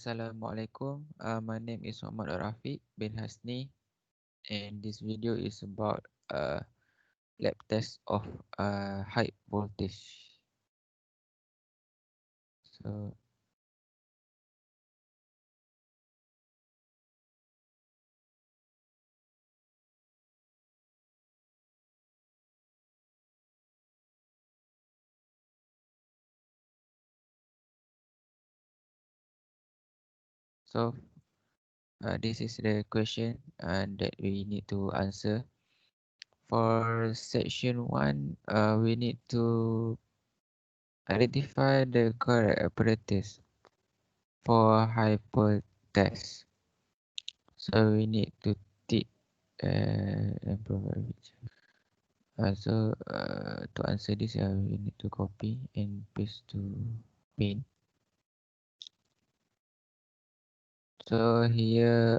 Assalamualaikum. My name is Muhammad Rafiq bin Hasni, and this video is about lab test of high voltage. So, so this is the question that we need to answer. For section one, we need to identify the correct apparatus for hyper test. So we need to tick and provide. To answer this, we need to copy and paste to Paint. So here,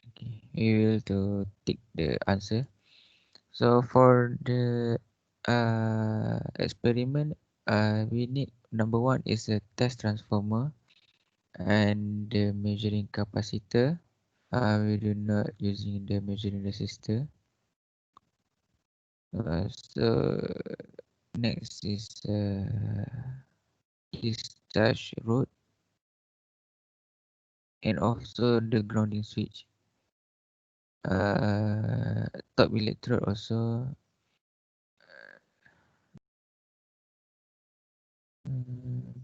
okay, we will to tick the answer. So for the experiment, we need number one is a test transformer and the measuring capacitor. We do not using the measuring resistor. So next is discharge rod and also the grounding switch. Top electrode also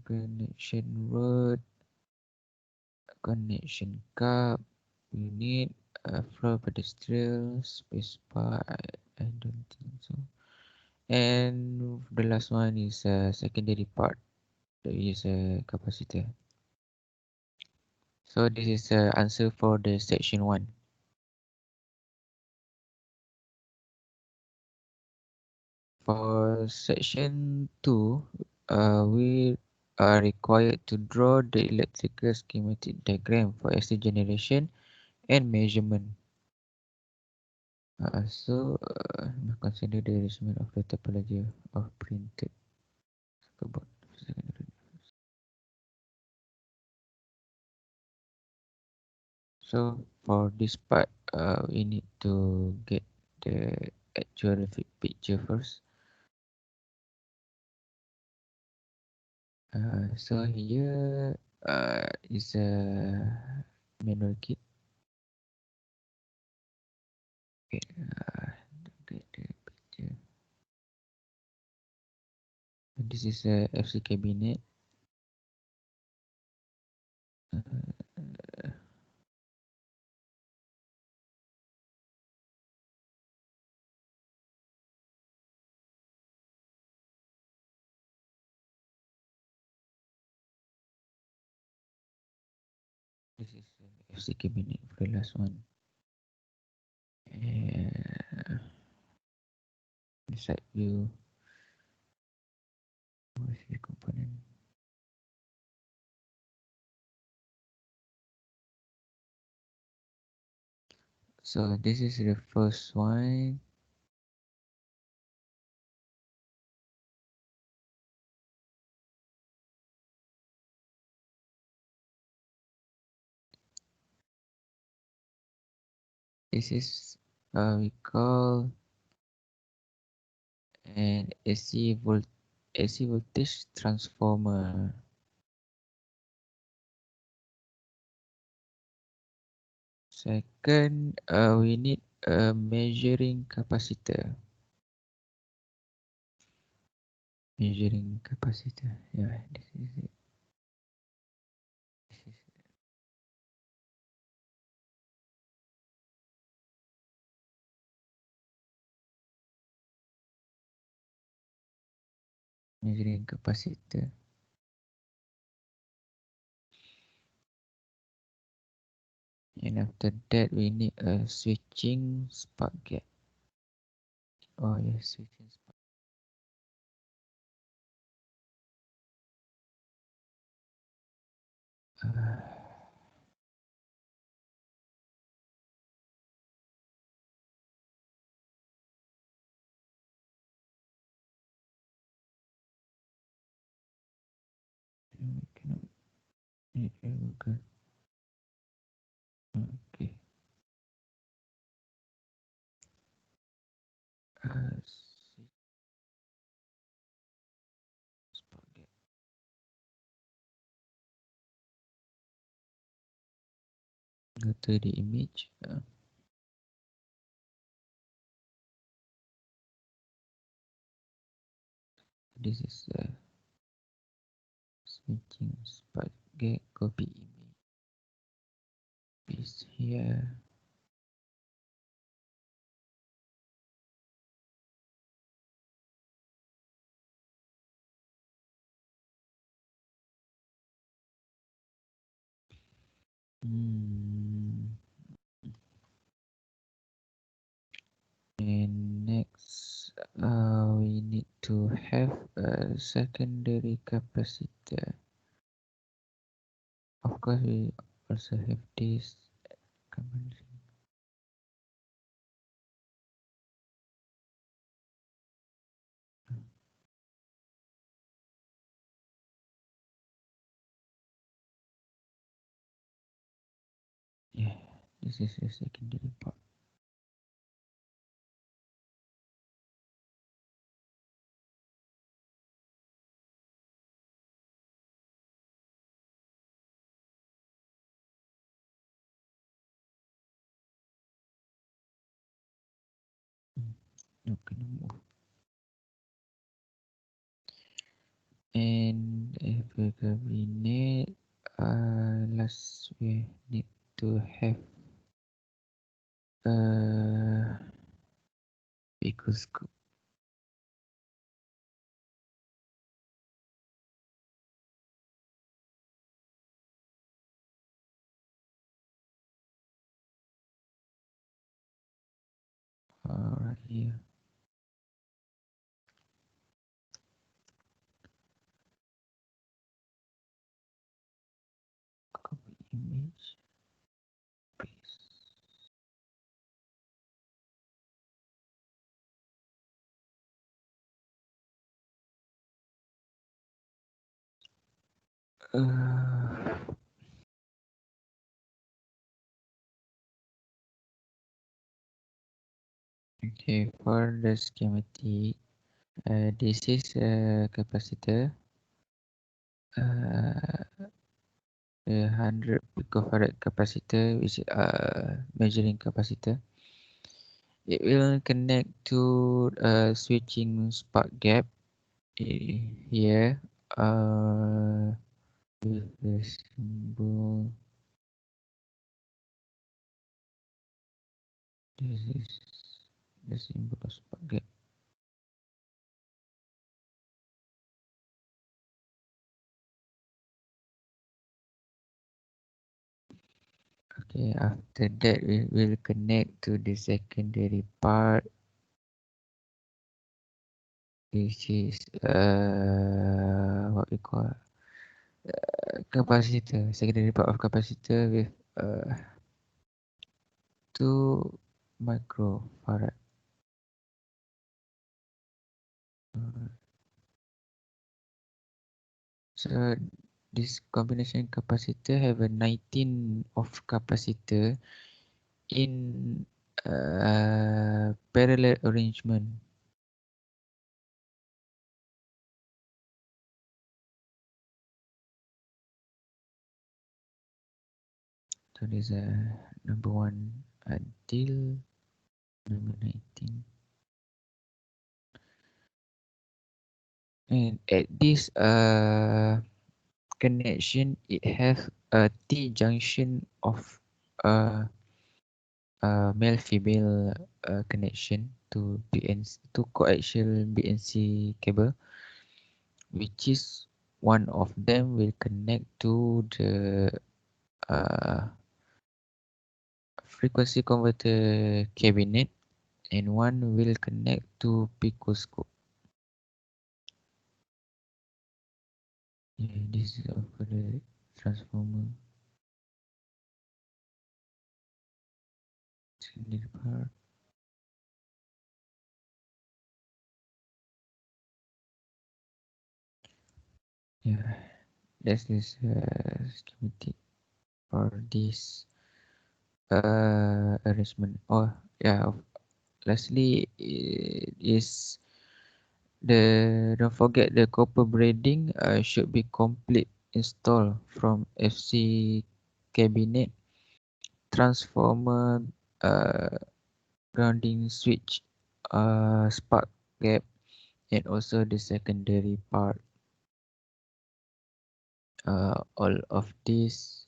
connection rod, connection cup, unit, floor pedestrian, space bar. I don't think so. And the last one is a secondary part, that is a capacitor. So this is the answer for the section 1. For section 2, we are required to draw the electrical schematic diagram for AC generation and measurement. Consider the arrangement of the topology of printed circuit board. So for this part, we need to get the actual picture first. So here is a manual kit. Okay, get the picture. This is a FC cabinet. This is FC cabinet for the last one. The side view. What is the component? So this is the first one. This is we call an AC voltage transformer. Second, we need a measuring capacitor. Measuring capacitor. Yeah, this is it. This is measuring capacitor. And after that, we need a switching spark gap. Oh yes, switching spark. we cannot need okay. Okay. Spaghetti. Go to the image. This is switching spaghetti. Copy image. Paste here. And next, we need to have a secondary capacitor. Of course, we also have this combination. Yeah, this is the secondary part. Okay, move. And if we cabinet, last we need to have because right here. Copy image, paste. Okay, for the schematic, this is a capacitor, a 100 picofarad capacitor, which is measuring capacitor. It will connect to a switching spark gap here with the symbol. This is the symbol of spark gap. Okay, after that we will connect to the secondary part, which is what we call capacitor, secondary part of capacitor with 2 microfarad. So this combination capacitor have a 19 of capacitor in parallel arrangement. So this is number 1 until number 19. And at this connection, it has a T junction of male female connection to BNC, to coaxial BNC cable, which is one of them will connect to the frequency converter cabinet, and one will connect to picoscope. Yeah, this is for the transformer. Secondary part. Yeah, This is schematic for this arrangement. Oh yeah. Lastly, is don't forget the copper braiding should be complete install from FC cabinet, transformer, uh, grounding switch, spark gap, and also the secondary part. All of this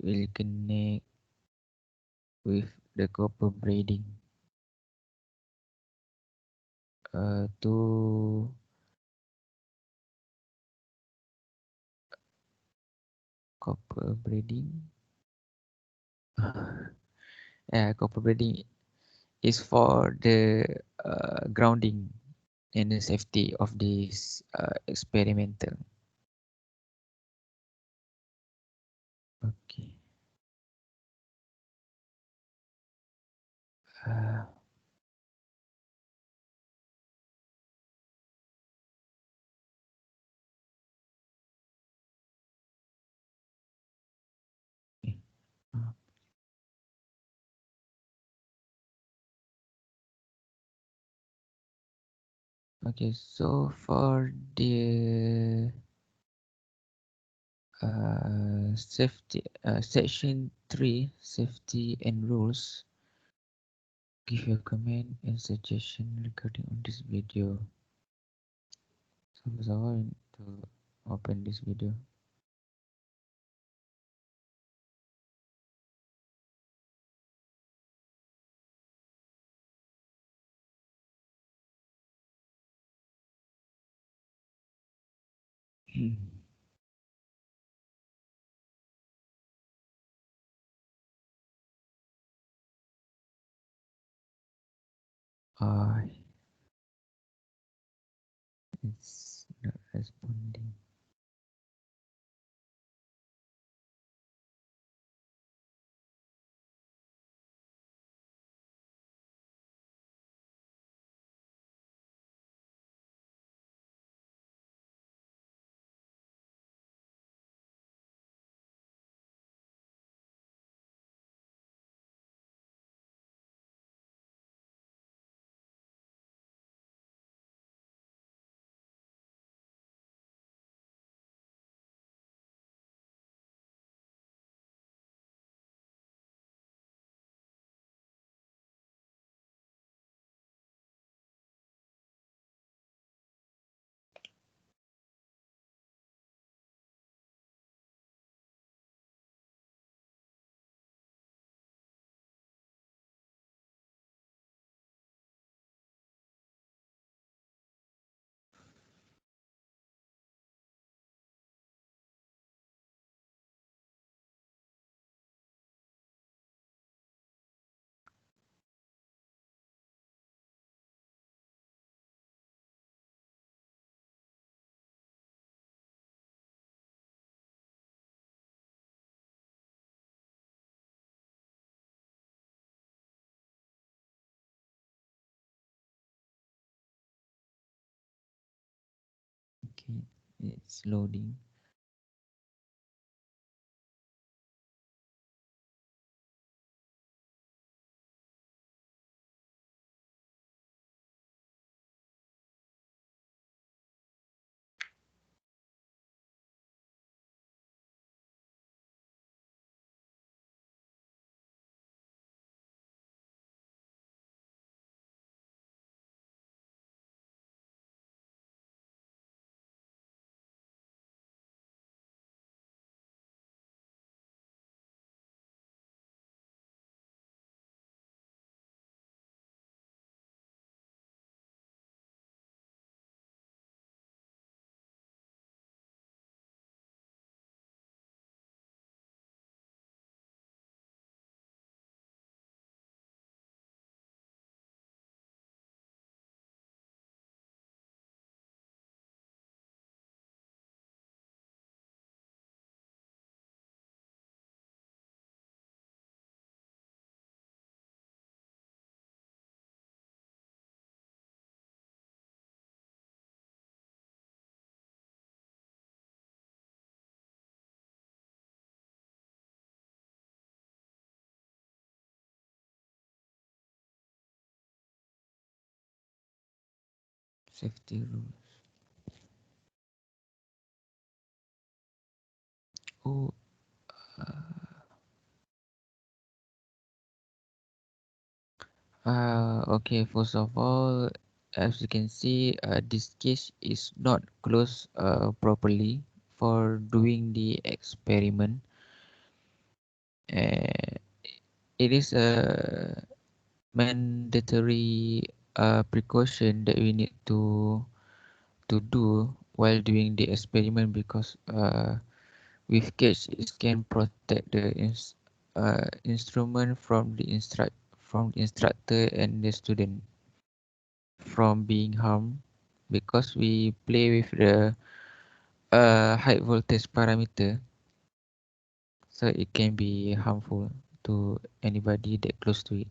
will connect with the copper braiding to copper braiding. Yeah, copper braiding is for the grounding and the safety of this experimental. Okay. Uh, okay. Uh, okay. So for the safety section 3, safety and rules, give your comment and suggestion regarding on this video. So first of all, I need to open this video. uh, it's not responding. Okay, it's loading. Safety rules. Oh, okay. First of all, as you can see, this case is not closed properly for doing the experiment. Uh, it is a mandatory precaution that we need to do while doing the experiment because with cage it can protect the instrument from the instructor and the student from being harmed because we play with the high voltage parameter, so it can be harmful to anybody that close to it.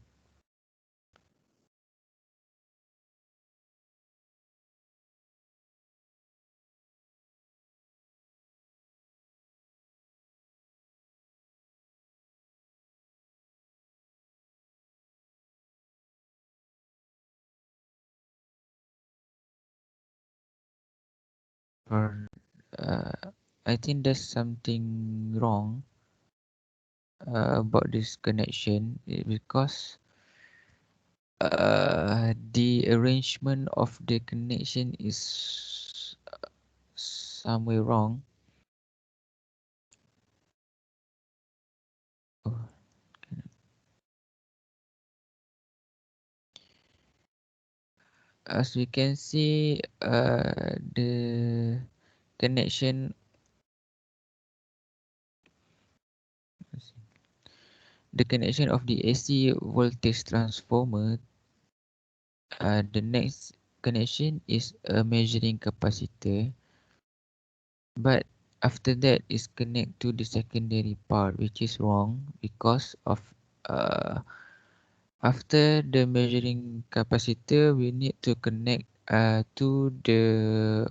For I think there's something wrong about this connection because the arrangement of the connection is somewhere wrong. Oh, as we can see, connection, the connection of the AC voltage transformer. The next connection is a measuring capacitor, but after that is connect to the secondary part, which is wrong because of uh, after the measuring capacitor, we need to connect to the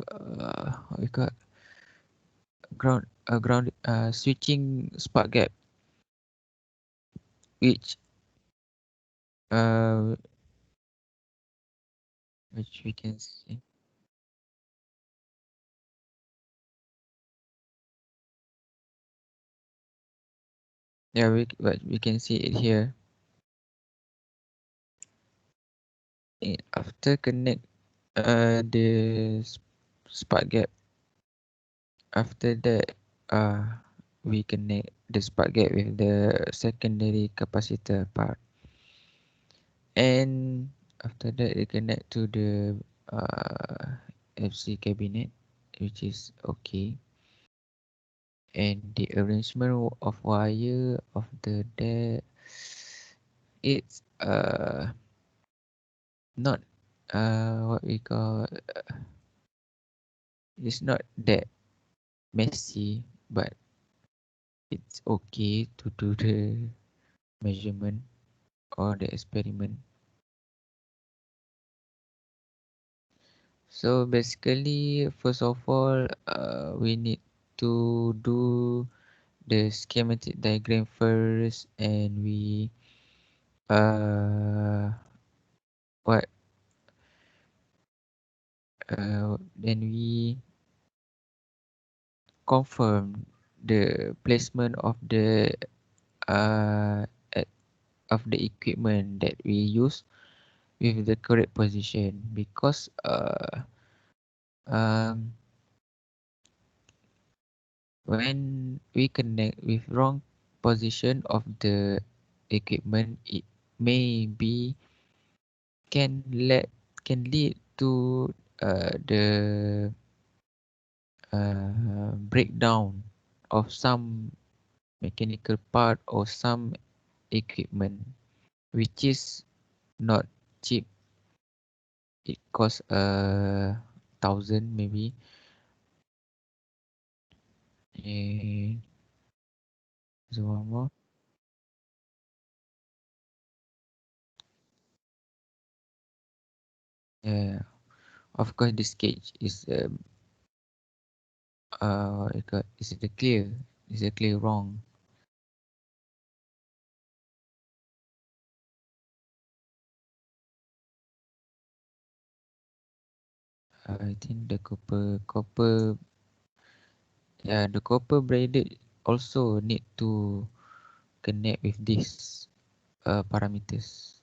what we call ground switching spark gap, which uh, which we can see. Yeah, but we can see it here. After connect the spark gap, after that we connect the spark gap with the secondary capacitor part, and after that we connect to the uh, FC cabinet, which is okay, and the arrangement of wire of the deck, it's not what we call, it's not that messy, but it's okay to do the measurement or the experiment. So basically, first of all, we need to do the schematic diagram first, and we uh what then we confirm the placement uh at- of the equipment that we use with the correct position because um when we connect with wrong position of the equipment, it may be can let can lead to the breakdown of some mechanical part or some equipment, which is not cheap. It costs 1,000 maybe. And so one more. Yeah, of course, this cage is what you call, is it clear? Is it clear wrong? I think the copper, yeah, the copper braided also need to connect with these parameters.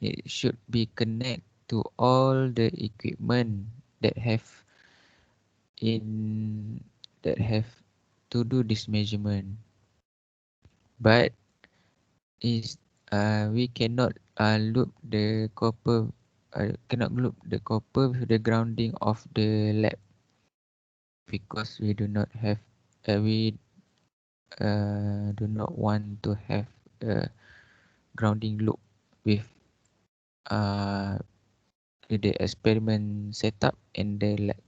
It should be connect to all the equipment that have in that have to do this measurement, but is we cannot loop the copper with the grounding of the lab, because we do not want to have a grounding loop with uh with the experiment setup and the lab.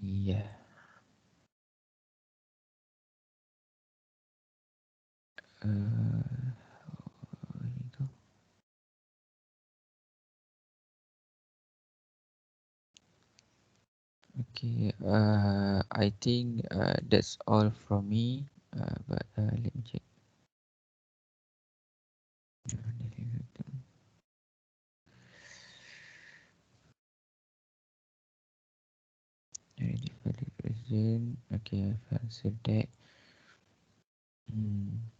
Yeah. Uh, okay. I think that's all from me. But let me check. Ready for the question. Okay, I've answered that. Hmm.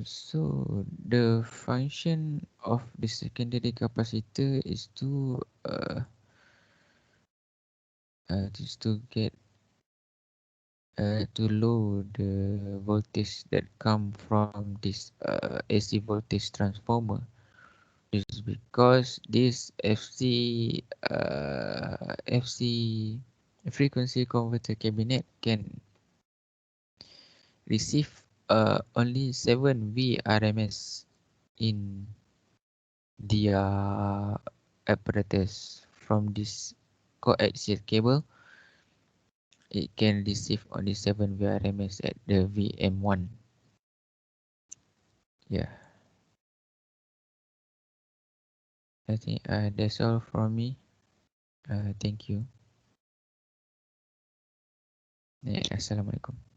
So the function of the secondary capacitor is to get to lower the voltage that come from this AC voltage transformer. This is because this FC frequency converter cabinet can receive only 7 V RMS in their apparatus. From this coaxial cable, it can receive only 7 VRMS at the VM1. Yeah, I think that's all from me. Thank you. Assalamualaikum.